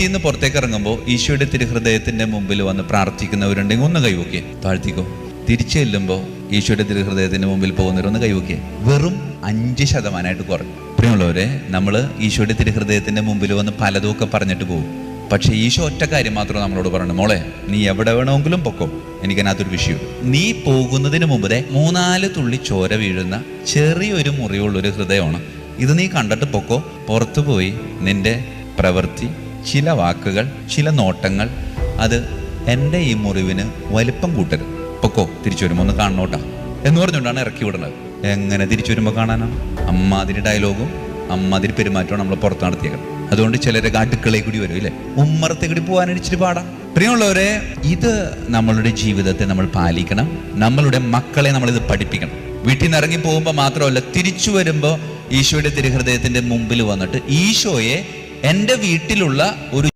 വീട്ടിൽ നിന്ന് പുറത്തേക്ക് ഇറങ്ങുമ്പോൾ ഈശോയുടെ തിരുഹൃദയത്തിന്റെ മുമ്പിൽ വന്ന് പ്രാർത്ഥിക്കുന്നവരുണ്ടെങ്കിൽ ഒന്ന് കൈവോക്കിയേ, താഴ്ത്തിക്കോ. തിരിച്ചു ചെല്ലുമ്പോൾ ഈശോയുടെ തിരുഹൃദയത്തിന്റെ മുമ്പിൽ പോകുന്നവരൊന്ന് കൈവോക്കിയേ. വെറും 5% കുറഞ്ഞു. പ്രിയമുള്ളവരെ, നമ്മൾ ഈശോയുടെ തിരുഹൃദയത്തിന്റെ മുമ്പിൽ വന്ന് പലതുമൊക്കെ പറഞ്ഞിട്ട് പോകും. പക്ഷെ ഈശോ ഒറ്റ കാര്യം മാത്രം നമ്മളോട് പറഞ്ഞു, മോളെ നീ എവിടെ വേണമെങ്കിലും പൊക്കോ, എനിക്കതിനകത്തൊരു വിഷയം. നീ പോകുന്നതിന് മുമ്പ് 3-4 തുള്ളി ചോര വീഴുന്ന ചെറിയൊരു മുറിവുള്ളൊരു ഹൃദയമാണ് ഇത്. നീ കണ്ടിട്ട് പൊക്കോ. പുറത്തു പോയി നിന്റെ പ്രവൃത്തി, ചില വാക്കുകൾ, ചില നോട്ടങ്ങൾ, അത് എൻ്റെ ഈ മുറിവിന് വലിപ്പം കൂട്ടരുത്. പൊക്കോ, തിരിച്ചു വരുമ്പോൾ ഒന്ന് കാണണോട്ടാ എന്ന് പറഞ്ഞുകൊണ്ടാണ് ഇറക്കി വിടുന്നത്. എങ്ങനെ തിരിച്ചു വരുമ്പോൾ കാണാനാണ്? അമ്മാതിരി ഡയലോഗും അമ്മാതിരി പെരുമാറ്റവും നമ്മൾ പുറത്ത് നടത്തിയേക്കണം. അതുകൊണ്ട് ചിലരൊക്കെ അടുക്കളയിൽ കൂടി വരും, ഇല്ലേ? ഉമ്മറത്തെ കൂടി പോകാനിച്ചിട്ട് പാടാം. പ്രിയമുള്ളവരെ, ഇത് നമ്മളുടെ ജീവിതത്തെ നമ്മൾ പാലിക്കണം. നമ്മളുടെ മക്കളെ നമ്മളിത് പഠിപ്പിക്കണം. വീട്ടിൽ നിന്ന് ഇറങ്ങി പോകുമ്പോൾ മാത്രമല്ല, തിരിച്ചു വരുമ്പോൾ ഈശോയുടെ തിരുഹൃദയത്തിന്റെ മുമ്പിൽ വന്നിട്ട് ഈശോയെ എൻ്റെ വീട്ടിലുള്ള ഒരു